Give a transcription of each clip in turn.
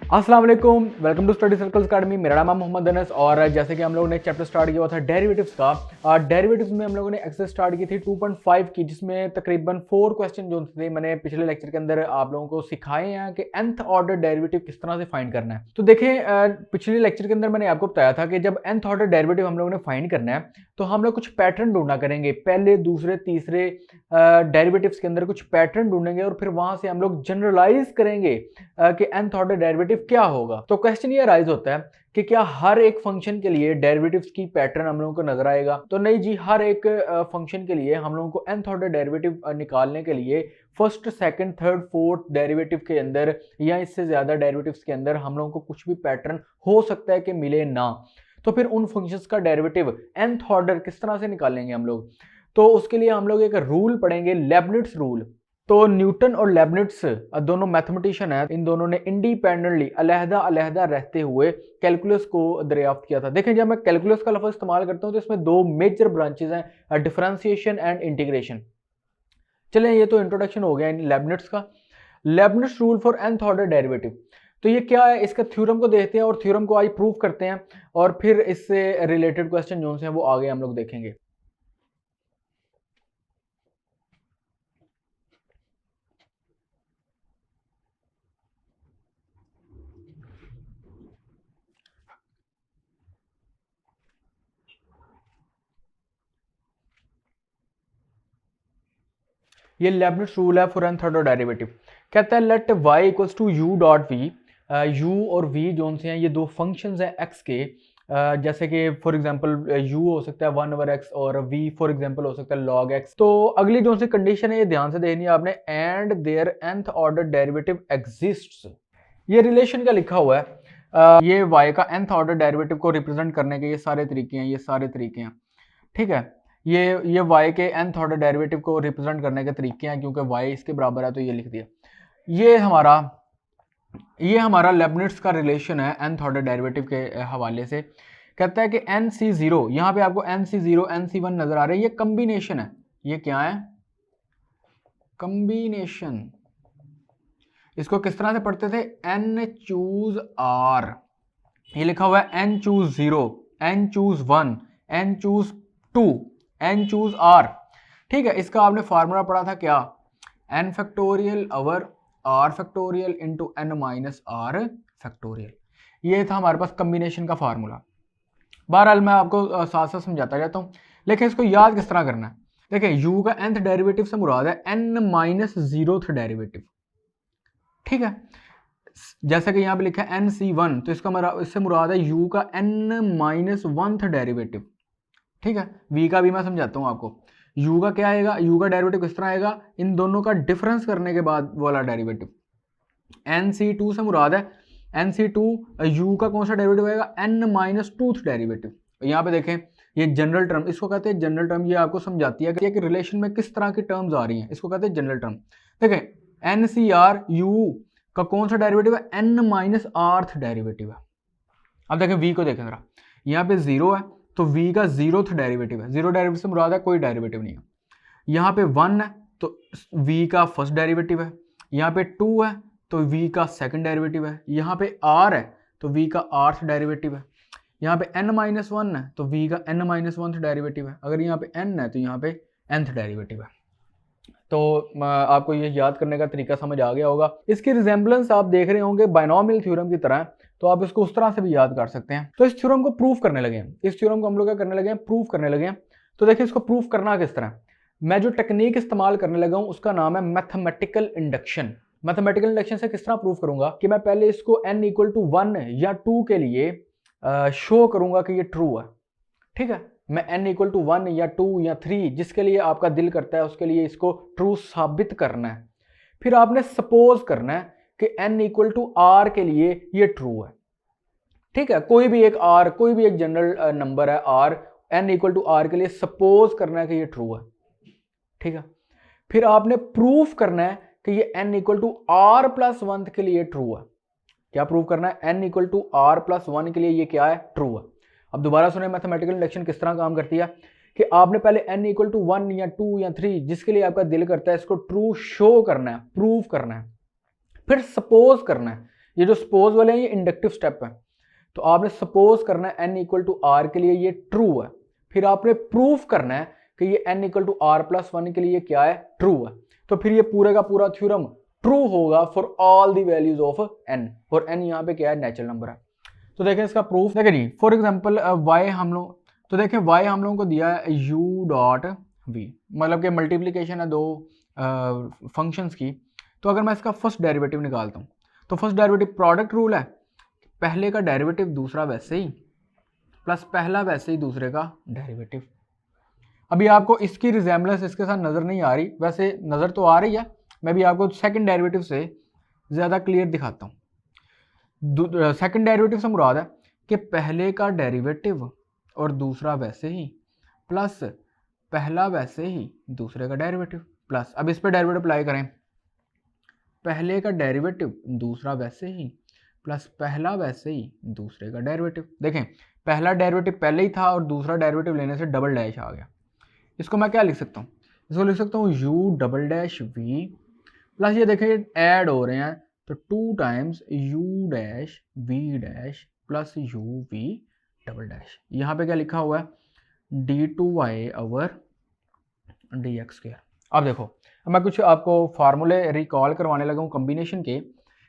अस्सलाम वालेकुम, welcome to Study Circles Academy. मेरा नाम है मोहम्मद अनस और जैसे कि हम लोगों ने चैप्टर स्टार्ट किया हुआ था डेरिवेटिव्स का। डेरिवेटिव्स में हम लोगों ने एक्सरसाइज स्टार्ट की थी 2.5 की, जिसमें तकरीबन 4 क्वेश्चन जो थे मैंने पिछले लेक्चर के अंदर आप लोगों को सिखाए हैं कि nth ऑर्डर डेरिवेटिव किस तरह से फाइंड करना है। तो देखें, पिछले लेक्चर के अंदर मैंने आपको बताया था कि जब nth ऑर्डर डेरिवेटिव हम लोगों ने फाइंड करना है तो हम लोग कुछ पैटर्न ढूंढना करेंगे। पहले, दूसरे, तीसरे डेरिवेटिव्स के अंदर कुछ पैटर्न ढूंढेंगे और फिर वहां से हम लोग जनरलाइज करेंगे कि nth ऑर्डर डेरिवेटिव क्या होगा। तो क्वेश्चन ये राइज होता है कि क्या हर एक फंक्शन के लिए डेरिवेटिव्स की पैटर्न हम लोगों को नजर आएगा? तो नहीं जी, हर एक फंक्शन के लिए हम लोगों को nth ऑर्डर डेरिवेटिव निकालने के लिए first, second, third, fourth derivative के अंदर या इससे ज्यादा डेरिवेटिव्स के अंदर हम लोगों को कुछ भी पैटर्न हो सकता है कि मिले ना। तो फिर उन फंक्शंस का डेरिवेटिव nth ऑर्डर किस तरह से निकालेंगे हम लोग? तो उसके लिए हम लोग एक रूल पढ़ेंगे, लेबनिट्स रूल। तो न्यूटन और लेबनिट्स दोनों मैथमेटिशियन हैं। इन दोनों ने इंडिपेंडेंटली अलहदा अलहदा रहते हुए कैलकुलस को दरियाफ्त किया था। देखें, जब मैं कैलकुलस का लफ्ज इस्तेमाल करता हूं तो इसमें दो मेजर ब्रांचेस हैं, डिफरेंशिएशन एंड इंटीग्रेशन। चलें, ये तो इंट्रोडक्शन हो गया लेबनिट्स का। Leibniz rule for nth order derivative, तो ये क्या है, इसका थ्योरम को देखते हैं और थ्योरम को आज प्रूव करते हैं और फिर इससे रिलेटेड क्वेश्चन जो हैं वो आगे हम लोग देखेंगे। ये लेबनिट्स रूल है फॉर nth ऑर्डर डेरिवेटिव। कहता है let y equals to u dot वी। u और v जो से हैं ये दो फंक्शंस हैं x के। जैसे कि फॉर एग्जांपल u हो सकता है 1/x और v फॉर एग्जांपल हो सकता है log x। तो अगली जो सी कंडीशन है ये ध्यान से देखनी है आपने, and there nth order derivative exists. ये रिलेशन का लिखा हुआ है। ये y का nth ऑर्डर डेरिवेटिव को रिप्रेजेंट करने के ये सारे तरीके हैं, ये सारे तरीके हैं, ठीक है। ये y के nth ऑर्डर डेरिवेटिव को रिप्रेजेंट करने के तरीके हैं, क्योंकि y इसके बराबर है तो ये लिख दिया। ये हमारा लेबनिट्स का रिलेशन है nth ऑर्डर डेरिवेटिव के हवाले से। कहता है कि nc0, यहाँ पे आपको nc0 nc1 नजर आ रहे हैं, ये कम्बिनेशन है। ये क्या है? कम्बिनेशन। इसको किस तरह से पढ़ते थे? n चूज r, ये लिखा हुआ है n choose 0, n choose 1, n choose 2, n choose r। ठीक है, इसका आपने फार्मूला पढ़ा था क्या? n factorial over r factorial into n minus r factorial. ये था हमारे पास कम्बिनेशन का फार्मूला। बहरहाल मैं आपको साथ साथ समझाता रहता हूँ, लेकिन इसको याद किस तरह करना है। देखिए, u का nth डेरिवेटिव से मुराद है n माइनस 0th डेरिवेटिव, ठीक है। जैसा कि यहाँ पे लिखा है nc1, तो इससे मुराद है u का n माइनस 1th डेरिवेटिव, ठीक है। v का भी मैं समझाता हूँ आपको। u का क्या आएगा? u का डेरिवेटिव किस तरह आएगा? इन दोनों का डिफरेंस करने के बाद वाला डेरिवेटिव। nc2 से मुराद है nc2, u का कौन सा डेरिवेटिव आएगा? n minus 2th derivative. यहाँ पे देखें, ये जनरल टर्म, इसको कहते हैं जनरल टर्म। ये आपको समझाती है कि रिलेशन में किस तरह की टर्म्स आ रही हैं, इसको कहते हैं जनरल टर्म। देखें, ncr u का कौन सा डेरिवेटिव है? n माइनस rth डेरिवेटिव है। अब देखें v को देखें जरा, यहाँ पे 0 है तो v का 0th डेरिवेटिव है। 0 डेरिवेटिव से मुराद है कोई डेरिवेटिव नहीं है। यहाँ पे 1 है तो v का फर्स्ट डेरिवेटिव है। यहाँ पे 2 है तो v का सेकंड डेरिवेटिव है। यहाँ पे r है तो v का rth डेरिवेटिव है। यहाँ पे n माइनस 1 है तो v का n माइनस 1th डेरिवेटिव है। अगर यहाँ पे n है तो यहाँ पे nth डेरिवेटिव है। तो आपको ये याद करने का तरीका समझ आ गया होगा। इसकी रिजेंबलेंस आप देख रहे होंगे बायनॉमियल थ्योरम की तरह, तो आप इसको उस तरह से भी याद कर सकते हैं। तो इस थ्योरम को प्रूफ करने लगे हैं, इस थ्योरम को हम लोग क्या करने लगे हैं? प्रूफ करने लगे हैं। तो देखिए, इसको प्रूफ करना किस तरह। मैं जो टेक्निक इस्तेमाल करने लगा हूं उसका नाम है मैथमेटिकल इंडक्शन। मैथमेटिकल इंडक्शन से किस तरह प्रूफ करूंगा कि मैं पहले इसको n इक्वल टू 1 या 2 के लिए शो करूंगा कि ये ट्रू है, ठीक है। मैं n इक्वल टू 1 या 2 या 3 जिसके लिए आपका दिल करता है उसके लिए इसको ट्रू साबित करना है। फिर आपने सपोज करना है कि n इक्वल टू r के लिए ये ट्रू है, ठीक है। कोई भी एक r, कोई भी एक जनरल नंबर है r, n equal to r के लिए सपोज करना है कि ये ट्रू है, ठीक है। फिर आपने प्रूफ करना है कि ये n equal to r plus 1 के लिए ट्रू है। क्या प्रूव करना है? n equal to r plus 1 के लिए ये क्या है? ट्रू है। अब दोबारा सुने मैथमेटिकल इंडक्शन किस तरह काम करती है कि आपने पहले n इक्वल टू 1 या 2 या 3 जिसके लिए आपका दिल करता है इसको ट्रू शो करना है, प्रूव करना है। फिर सपोज करना है ये जो सपोज वाले हैं ये इंडक्टिव स्टेप है, तो आपने सपोज करना है n इक्वल टू आर के लिए ये ट्रू है, फिर आपने प्रूफ करना है कि ये n equal to R plus one के लिए क्या है, ट्रू है। तो फिर ये पूरे का पूरा थ्योरम ट्रू होगा for all the values of n, और n यहाँ पे क्या है, नेचुरल नंबर है। तो देखें इसका प्रूफ, देखें जी फॉर एग्जांपल y हम लोग, तो देखें y हम लोगों को दिया है u डॉट v, मतलब कि मल्टीप्लिकेशन है दो फंक्शंस की। तो अगर मैं इसका फर्स्ट डेरिवेटिव निकालता हूँ, तो फर्स्ट डेरिवेटिव प्रोडक्ट रूल है, पहले का डेरिवेटिव दूसरा वैसे ही, प्लस पहला वैसे ही दूसरे का डेरिवेटिव। अभी आपको इसकी रिजेम्बलेंस इसके साथ नज़र नहीं आ रही, वैसे नज़र तो आ रही है, मैं भी आपको सेकंड डेरिवेटिव से ज़्यादा क्लियर दिखाता हूँ। सेकंड डेरिवेटिव से मुराद है कि पहले का डेरिवेटिव और दूसरा वैसे ही, प्लस पहला वैसे ही दूसरे का डेरिवेटिव, प्लस अब इस पर डेरिवेटिव अप्लाई करें, पहले का डेरिवेटिव दूसरा वैसे ही, प्लस पहला वैसे ही दूसरे का डेरिवेटिव। देखें पहला डेरिवेटिव पहले ही था और दूसरा डेरिवेटिव लेने से डबल डैश आ गया। इसको मैं क्या लिख सकता हूँ, इसको लिख सकता हूँ u double dash v, plus ये देखें ऐड हो रहे हैं तो 2 times u dash v dash plus u v double dash. यहाँ पे क्या लिखा हुआ है, d2y ओवर dx स्क्वायर। अब देखो मैं कुछ आपको फार्मूले रिकॉल करवाने लगा हूँ कॉम्बिनेशन के,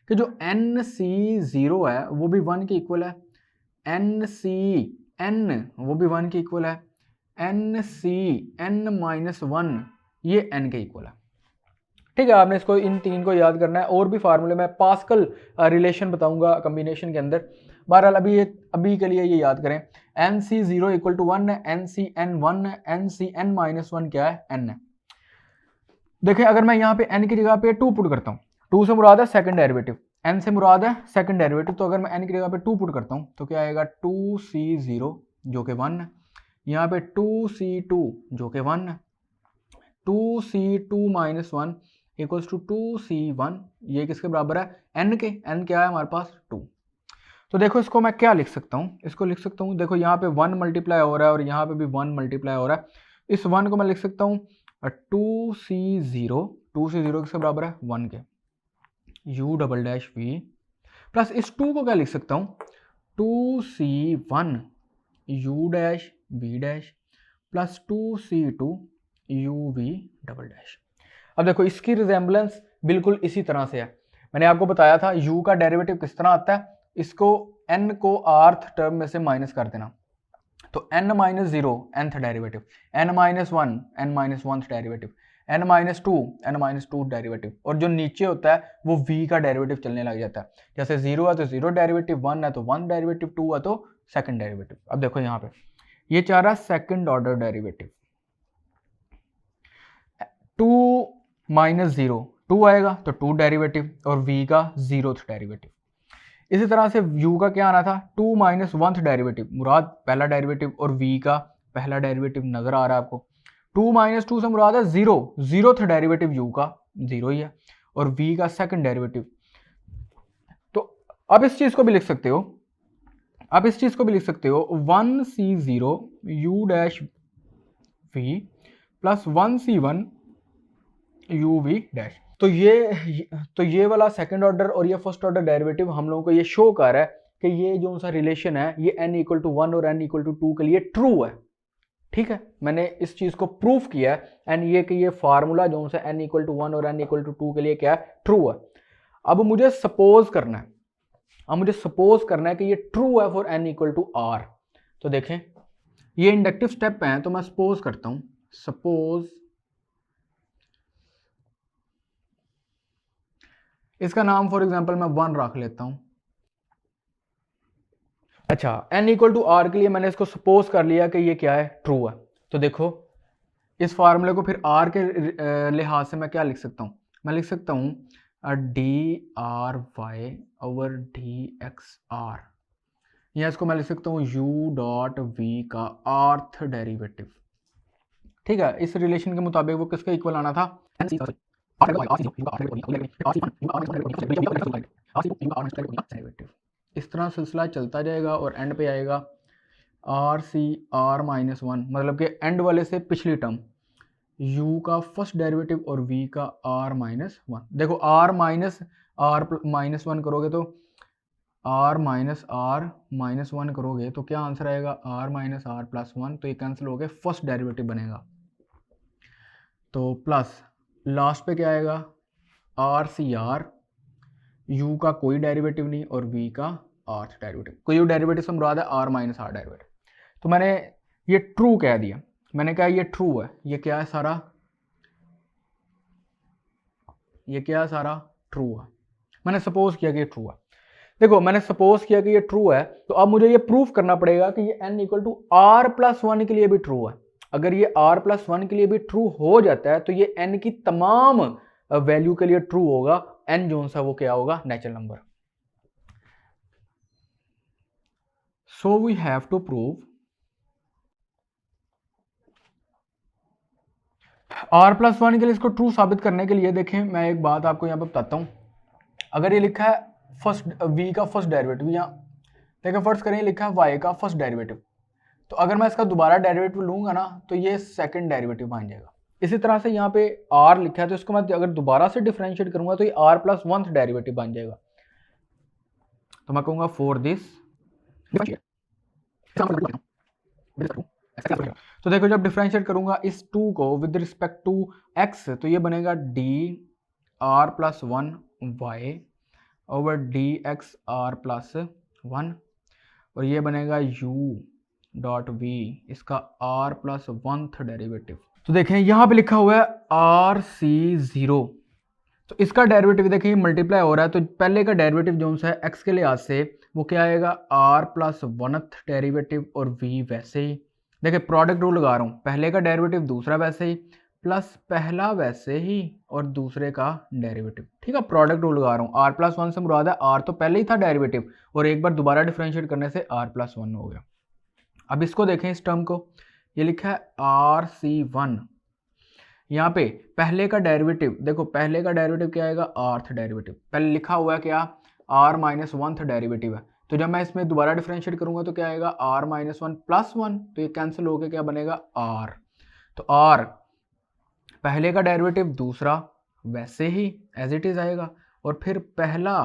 कि जो NC0 है वो भी 1 के इक्वल है, NCN वो भी 1 के इक्वल है, NCN-1 ये n के इक्वल है। ठीक है, आपने इसको इन तीन को याद करना है, और भी फार्मूले मैं पास्कल रिलेशन बताऊंगा कॉम्बिनेशन के अंदर। बहरहाल अभी के लिए ये याद करें, NC0 इक्वल टू 1 है, NCN1 है, NCN-1 क्या है, n है। देखिए अगर मैं यहाँ पे n की जगह पे 2 पुट करता हूँ, 2 से मुराद है सेकंड डेरिवेटिव, n से मुराद है सेकंड डेरिवेटिव, तो अगर मैं n की जगह पे 2 पुट करता हूँ तो क्या आएगा, 2C0 जो कि 1 है, यहाँ पे 2C2 जो कि 1 है, 2C2 minus 1 equals to 2C1, ये किसके बराबर है, n के, n क्या है हमारे पास 2। तो देखो इसको मैं क्या लिख सकता हूँ, इसको लिख सकता हूँ, देखो यहाँ पे 1 मल्टीप्लाई हो रहा है और यहाँ पे भी 1 मल्टीप्लाई हो रहा है, इस 1 को मैं लिख सकता हूँ 2C0, 2C0 किसके बराबर है 1 के, u double dash v, plus इस 2 को क्या लिख सकता हूँ 2C1 u dash v dash plus 2C2 u v double dash. अब देखो इसकी रिजेम्बलेंस बिल्कुल इसी तरह से है, मैंने आपको बताया था u का डेरिवेटिव किस तरह आता है, इसको n को rth टर्म में से माइनस कर देना, तो n minus 0 nth derivative, n minus 1 n minus 1th derivative, n minus 2 n minus 2 derivative, और जो नीचे होता है वो v का डेरिवेटिव चलने लग जाता है, जैसे 0 है तो 0 डेरिवेटिव, 1 है तो 1 डेरिवेटिव, 2 है तो सेकंड डेरिवेटिव। अब देखो यहाँ पे ये चाह रहा है सेकंड ऑर्डर डेरिवेटिव, 2 माइनस 0 2 आएगा तो 2 डेरिवेटिव और v का 0th डेरिवेटिव। इसी तरह से u का क्या आना था, 2 माइनस 1th डेरिवेटिव, मुराद पहला डेरिवेटिव और v का पहला डेरिवेटिव नजर आ रहा है आपको, 2 माइनस 2 से मुराद है 0th डेरिवेटिव u का 0 ही है, और v का सेकंड डेरिवेटिव। तो अब इस चीज को भी लिख सकते हो, अब इस चीज को भी लिख सकते हो 1C0 u dash v plus 1C1 u v dash. तो ये वाला सेकंड ऑर्डर और ये फर्स्ट ऑर्डर डेरिवेटिव हम लोगों को ये शो कर रहा है कि ये जो सा रिलेशन है ये n इक्वल टू 1 और n इक्वल टू 2 के लिए ट्रू है। ठीक है, मैंने इस चीज को प्रूफ किया है, एंड ये कि ये फार्मूला जो सा n इक्वल टू 1 और n इक्वल टू 2 के लिए क्या है, ट्रू है। अब मुझे सपोज करना है, कि ये ट्रू है for n equal to r। तो देखें ये इंडक्टिव स्टेप है, तो मैं सपोज करता हूं, सपोज इसका नाम फॉर एग्जांपल मैं 1 रख लेता हूं। अच्छा, n इक्वल टू r के लिए मैंने इसको सपोज कर लिया कि ये क्या है, ट्रू है। तो देखो इस फार्मूले को फिर r के लिहाज से मैं क्या लिख सकता हूं, मैं लिख सकता हूं dry ओवर dxr, या इसको मैं लिख सकता हूं u डॉट v का rth डेरिवेटिव। ठीक है, इस रिलेशन के मुताबिक वो किसके इक्वल आना था, इस तरह सिलसिला चलता जाएगा और एंड पे आएगा r मतलब कि एंड वाले से पिछली टर्म u का फर्स्ट डेरिवेटिव और v का r-1। देखो r माइनस 1 करोगे तो आर माइनस वन करोगे तो क्या आंसर आएगा, R minus R plus one, तो ये कैंसिल हो गए, फर्स्ट डेरिवेटिव बनेगा। तो प्लस लास्ट पे क्या आएगा, आर सी आर, यू का कोई डेरिवेटिव नहीं और वी का आर्थ डेरिवेटिव, कोई डेरिवेटिव से मुराद है आर माइनस आर डेरिवेटिव। तो मैंने ये ट्रू कह दिया, मैंने कहा ये ट्रू है, ये क्या है सारा, ये क्या है सारा ट्रू है, मैंने सपोज किया कि ये ट्रू है। देखो मैंने सपोज किया कि ये ट्रू है, तो अब मुझे ये प्रूफ करना पड़ेगा कि ये n equal to R plus one के लिए भी ट्रू है। अगर ये r प्लस वन के लिए भी ट्रू हो जाता है तो ये n की तमाम वैल्यू के लिए ट्रू होगा, n जोन सा वो क्या होगा, natural number. So we have to prove r plus one के लिए इसको ट्रू साबित करने के लिए देखें, मैं एक बात आपको यहाँ पे बताता हूँ। अगर ये लिखा है फर्स्ट v का फर्स्ट डेरिवेटिव, यहाँ देखिए फर्स्ट करें लिखा है y का फर्स्ट डेरिवेटिव, तो अगर मैं इसका दोबारा डेरिवेटिव लूंगा ना तो ये सेकंड डेरिवेटिव बन जाएगा। इसी तरह से यहाँ पे r लिखा है तो इसको मैं अगर दोबारा से डिफरेंशिएट करूंगा तो ये r प्लस वन डेरिवेटिव बन जाएगा। तो मैं कहूँगा फॉर दिस, तो देखो जब डिफरेंशिएट करूंगा इस 2 को विद रिस्पेक्ट टू x, तो ये बनेगा D R plus one Y over D X R plus one, और ये बनेगा u डॉट v, इसका r प्लस वन डेरिवेटिव। तो देखें यहाँ पे लिखा हुआ है आर सी जीरो, तो इसका डेरिवेटिव देखिए मल्टीप्लाई हो रहा है, तो पहले का डेरिवेटिव जो सा है x के लिहाज से वो क्या आएगा, r प्लस वनथ डेरिवेटिव और v वैसे ही। देखिए प्रोडक्ट रूल लगा रहा हूँ, पहले का डेरिवेटिव दूसरा वैसे ही, प्लस पहला वैसे ही और दूसरे का डेरिवेटिव, ठीक है। प्रोडक्ट रूल लगा रहा हूँ, r प्लस वन से मुराद है r तो पहले ही था डेरिवेटिव और एक बार दोबारा डिफरेंशिएट करने से r प्लस वन हो गया। अब इसको देखें इस टर्म को, ये लिखा है आर सी वन, यहाँ पे पहले का डेरिवेटिव देखो, पहले का डेरिवेटिव क्या आएगा, आर्थ डेरिवेटिव, पहले लिखा हुआ है क्या r माइनस वन डेरिवेटिव है, तो जब मैं इसमें दोबारा डिफरेंशिएट करूंगा तो क्या आएगा r minus one plus one, तो ये कैंसिल होकर क्या बनेगा r, तो r पहले का डेरिवेटिव दूसरा वैसे ही एज इट इज आएगा, और फिर पहला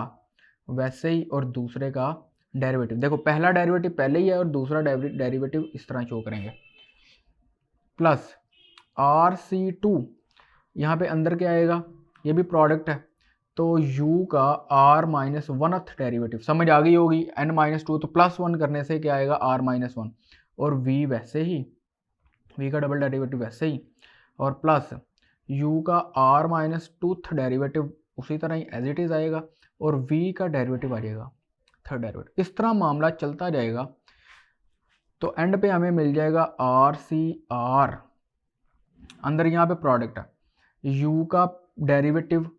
वैसे ही और दूसरे का डेरिवेटिव, देखो पहला डेरिवेटिव पहले ही है और दूसरा डेरिवेटिव इस तरह शो करेंगे, प्लस आर सी टू, यहाँ पे अंदर क्या आएगा, ये भी प्रोडक्ट है, तो u का r माइनस वनथ डेरिवेटिव, समझ आ गई होगी, n माइनस टू, तो प्लस वन करने से क्या आएगा r माइनस वन, और v वैसे ही, v का डबल डेरिवेटिव वैसे ही, और प्लस u का r माइनस टूथ डेरिवेटिव उसी तरह ही एज इट इज आएगा, और v का डेरिवेटिव आ जाएगा थर्ड डेरिवेटिव। इस तरह मामला चलता जाएगा, तो एंड पे हमें मिल जाएगा आर सी आर, अंदर यहाँ पे प्रोडक्ट है, u का डेरिवेटिव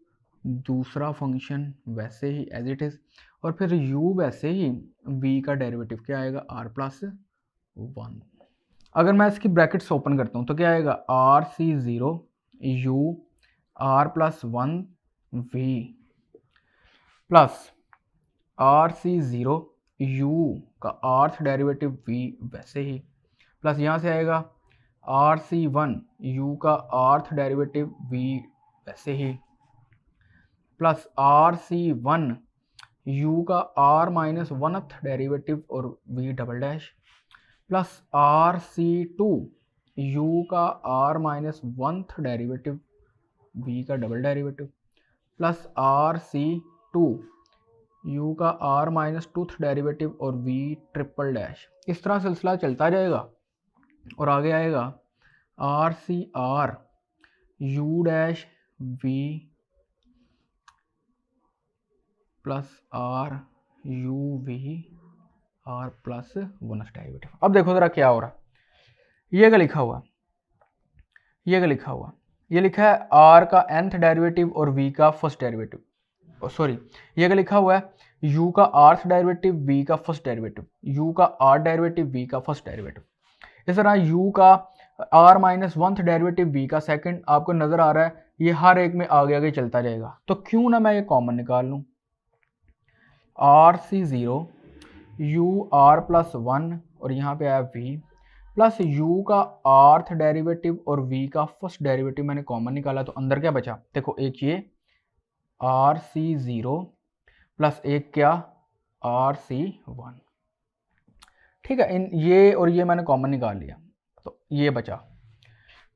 दूसरा फंक्शन वैसे ही एज इट इज, और फिर u वैसे ही, v का डेरिवेटिव क्या आएगा r प्लस वन। अगर मैं इसकी ब्रैकेट्स ओपन करता हूँ तो क्या आएगा, R C zero u r plus one v plus R C zero u का आर्थ डेरिवेटिव v वैसे ही, प्लस यहाँ से आएगा आर सी वन u का आर्थ डेरिवेटिव v वैसे ही, plus R C one u का r माइनस वनथ डेरिवेटिव और v double dash, plus R C two u का r minus oneth derivative v का double derivative, plus R C two u का r minus twoth derivative और v triple dash. इस तरह सिलसिला चलता जाएगा और आगे आएगा R C R u dash v plus R U V R plus वनस डेरिवेटिव। अब देखो जरा क्या हो रहा है, ये क्या लिखा हुआ, ये क्या लिखा हुआ, ये लिखा है r का nth डेरिवेटिव और v का फर्स्ट डेरिवेटिव, सॉरी ये क्या लिखा हुआ है, u का rth डेरिवेटिव v का फर्स्ट डेरिवेटिव, u का r डेरिवेटिव v का फर्स्ट डेरिवेटिव। इस तरह u का r minus one derivative v का सेकंड, आपको नजर आ रहा है ये हर एक में आगे आगे चलता जाएगा, तो क्यों ना मैं ये कॉमन निकाल लूं, R C zero U R plus one और यहाँ पे आया v प्लस u का आर्थ डेरिवेटिव और v का फर्स्ट डेरिवेटिव मैंने कॉमन निकाला, तो अंदर क्या बचा, देखो एक ये आर सी जीरो प्लस एक क्या RC1। ठीक है, इन ये और ये मैंने कॉमन निकाल लिया तो ये बचा,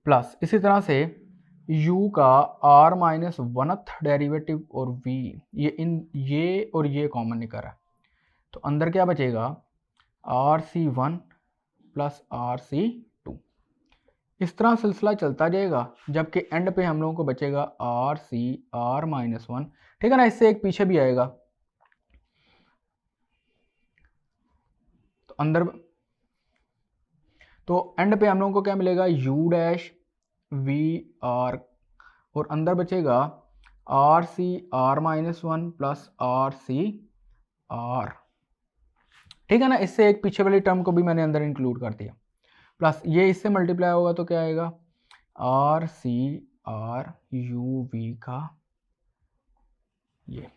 प्लस इसी तरह से u का r-1th डेरिवेटिव और v, ये और ये कॉमन निकल रहा है तो अंदर क्या बचेगा RC1 प्लस RC2। इस तरह सिलसिला चलता जाएगा जबकि एंड पे हम लोगों को बचेगा RC r-1। ठीक है ना, इससे एक पीछे भी आएगा तो अंदर, तो एंड पे हम लोगों को क्या मिलेगा u डैश v r और अंदर बचेगा RC r-1 plus RC r। ठीक है ना, इससे एक पीछे वाली टर्म को भी मैंने अंदर इंक्लूड कर दिया, प्लस ये इससे मल्टीप्लाई होगा तो क्या आएगा RC r u v का ये।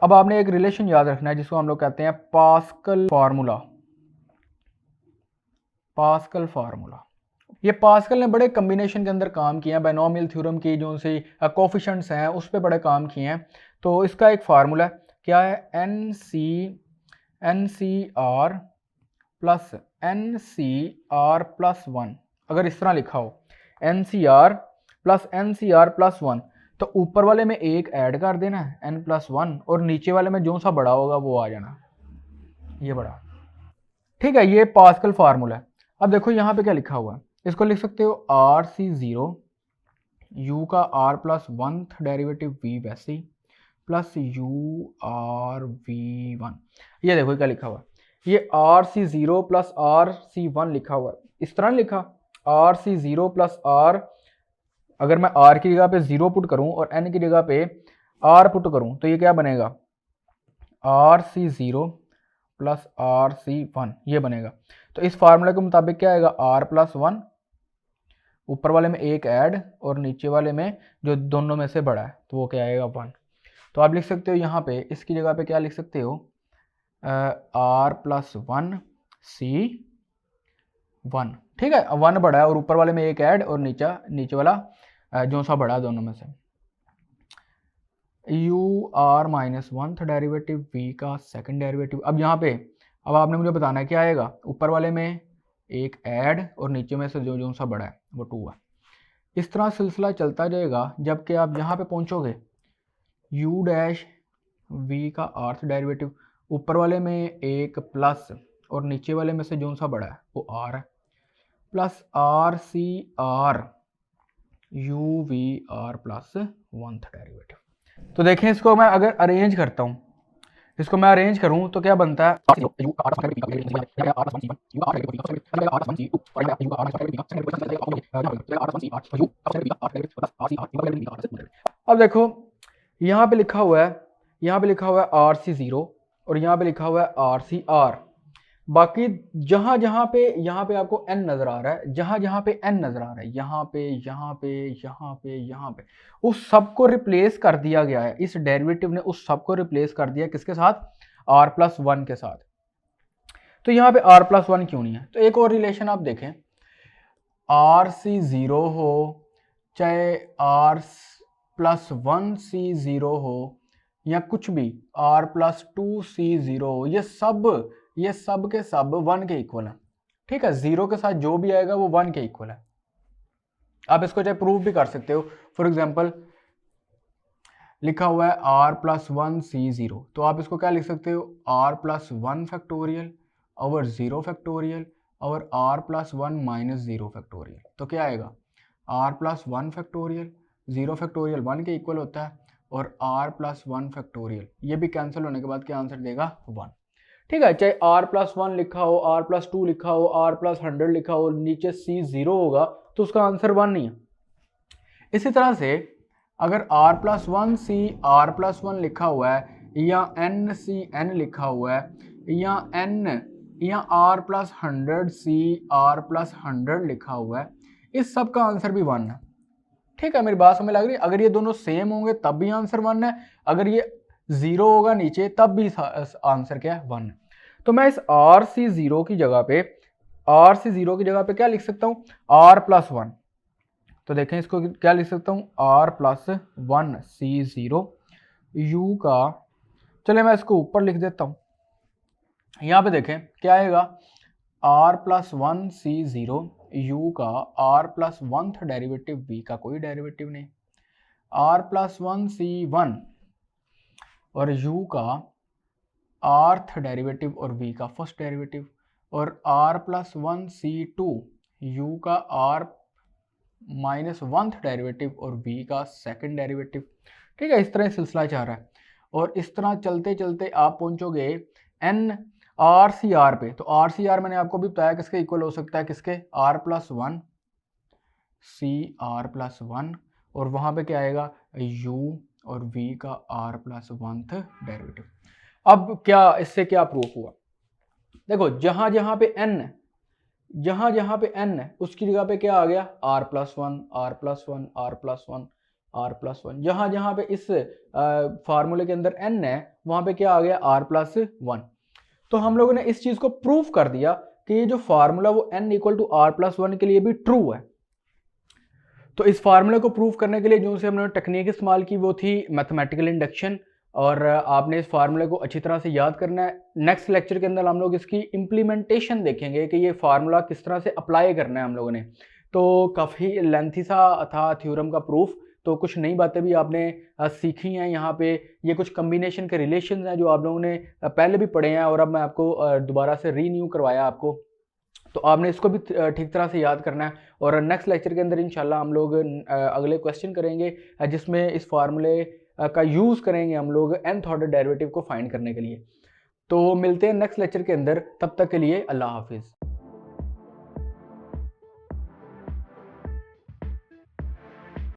अब आपने एक रिलेशन याद रखना है जिसको हम लोग कहते हैं पास्कल फार्मूला। पास्कल फार्मूला, ये पास्कल ने बड़े कम्बिनेशन के अंदर काम किया है, बाइनोमियल थ्योरम की जो से कोफिशिएंट्स हैं उस पर बड़े काम किए हैं। तो इसका एक फार्मूला क्या है, NCR प्लस NCR प्लस 1। अगर इस तरह लिखा हो NCR प्लस 1 तो ऊपर वाले में एक ऐड कर देना है n+1 और नीचे वाले में जो सा बड़ा होगा वो आ जाना, ये बड़ा। ठीक है, ये पास्कल फार्मूला है। अब देखो यहाँ पे क्या लिखा हुआ है, इसको लिख सकते हो RC0 u का r+1th डेरिवेटिव v वैसे ही प्लस URV1। ये देखो क्या लिखा हुआ है, ये RC0 प्लस RC1 लिखा हुआ है, इस तरह लिखा RC0 प्लस R। अगर मैं R की जगह पे 0 पुट करूं और N की जगह पे R पुट करूं तो ये क्या बनेगा RC0 प्लस RC1 ये बनेगा। तो इस फार्मूले के मुताबिक क्या आएगा R+1, ऊपर वाले में एक ऐड और नीचे वाले में जो दोनों में से बड़ा है तो वो क्या आएगा 1। तो आप लिख सकते हो यहाँ पे इसकी जगह पे क्या लिख सकते हो R+1 C1। ठीक है, 1 बड़ा है और ऊपर वाले में एक ऐड और नीचे वाला जो सा बड़ा है दोनों में से। UR-1th डेरिवेटिव v का सेकंड डेरिवेटिव। अब यहाँ पे अब आपने मुझे बताना है क्या आएगा, ऊपर वाले में एक ऐड और नीचे में से जो सा बड़ा है वो 2 है। इस तरह सिलसिला चलता जाएगा जबकि आप यहाँ पे पहुँचोगे u डैश v का rth डेरिवेटिव, ऊपर वाले में एक प्लस और नीचे वाले में से जो सा बड़ा है वो r है, plus RCR UVR plus 1th derivative. तो देखें इसको मैं अगर अरेंज करता हूँ, इसको मैं अरेंज करूँ तो क्या बनता है अब देखो यहाँ पे लिखा हुआ है, RC0 और यहाँ पे लिखा हुआ है RCR। बाकी जहां जहां पे यहाँ पे आपको n नजर आ रहा है, जहां पे n नजर आ रहा है, यहाँ पे उस सब को रिप्लेस कर दिया गया है। इस डेरिवेटिव ने उस सब को रिप्लेस कर दिया किसके साथ, R+1 के साथ। तो यहाँ पे R+1 क्यों नहीं है, तो एक और रिलेशन आप देखें, RC0 हो चाहे R+1C0 हो या कुछ भी R+2C0 हो, ये सब के सब 1 के इक्वल है। ठीक है, 0 के साथ जो भी आएगा वो 1 के इक्वल है। आप इसको चाहे प्रूव भी कर सकते हो। फॉर एग्जांपल लिखा हुआ है R+1C0 तो आप इसको क्या लिख सकते हो R+1 फैक्टोरियल ओवर 0 फैक्टोरियल और R+1 माइनस 0 फैक्टोरियल। तो क्या आएगा R+1 फैक्टोरियल, 0 फैक्टोरियल 1 के इक्वल होता है और R+1 फैक्टोरियल, ये भी कैंसिल होने के बाद क्या आंसर देगा 1। ठीक है, चाहे R+1 लिखा हो, R+2 लिखा हो, R+100 लिखा हो, नीचे C0 होगा तो उसका आंसर 1 नहीं है। इसी तरह से अगर R+1C R+1 लिखा हुआ है या NCN लिखा हुआ है या R+100C R+100 लिखा हुआ है, इस सब का आंसर भी 1 है। ठीक है, मेरी बात समझ लग रही है। अगर ये दोनों सेम होंगे तब भी आंसर 1 है, अगर ये 0 होगा नीचे तब भी आंसर क्या है 1 है। तो मैं इस RC0 की जगह पे क्या लिख सकता हूँ R+1। तो देखें इसको क्या लिख सकता हूँ R+1C0 U का, चले मैं इसको ऊपर लिख देता हूँ यहाँ पे देखें क्या आएगा, r+1c0, u का r+1th डेरिवेटिव, v का कोई डेरिवेटिव नहीं, r+1c1 और u का rth डेरिवेटिव और v का फर्स्ट डेरिवेटिव, और r+1c2 u का r-1th डेरिवेटिव और v का सेकंड डेरिवेटिव। ठीक है, इस तरह सिलसिला जा रहा है और इस तरह चलते चलते आप पहुंचोगे n RCR पे। तो RCR मैंने आपको भी बताया किसके इक्वल हो सकता है, किसके, r+1 CR+1, और वहां पे क्या आएगा, u और v का r+1th डेरिवेटिव। अब क्या इससे क्या प्रूफ हुआ, देखो जहां जहां पे n है, जहां जहां पे n है उसकी जगह पे क्या आ गया, r+1 r+1 r+1 r+1, जहां जहां पे इस फार्मूले के अंदर n है वहां पे क्या आ गया, r+1। तो हम लोगों ने इस चीज को प्रूफ कर दिया कि ये जो फार्मूला वो n = r+1 के लिए भी ट्रू है। तो इस फार्मूले को प्रूफ करने के लिए जो से हमने टेक्निक इस्तेमाल की वो थी मैथमेटिकल इंडक्शन, और आपने इस फार्मूले को अच्छी तरह से याद करना है। नेक्स्ट लेक्चर के अंदर हम लोग इसकी इम्प्लीमेंटेशन देखेंगे कि ये फार्मूला किस तरह से अप्लाई करना है हम लोगों ने। तो काफ़ी लेंथी सा था थ्योरम का प्रूफ, तो कुछ नई बातें भी आपने सीखी हैं यहाँ पे। ये कुछ कम्बिनेशन के रिलेशन हैं जो आप लोगों ने पहले भी पढ़े हैं और अब मैं आपको दोबारा से रीन्यू करवाया आपको, तो आपने इसको भी ठीक तरह से याद करना है। और नेक्स्ट लेक्चर के अंदर इंशाल्लाह हम लोग अगले क्वेश्चन करेंगे जिसमें इस फार्मूले का यूज़ करेंगे हम लोग nth ऑर्डर डेरिवेटिव को फाइंड करने के लिए। तो मिलते हैं नेक्स्ट लेक्चर के अंदर, तब तक के लिए अल्लाह हाफिज़।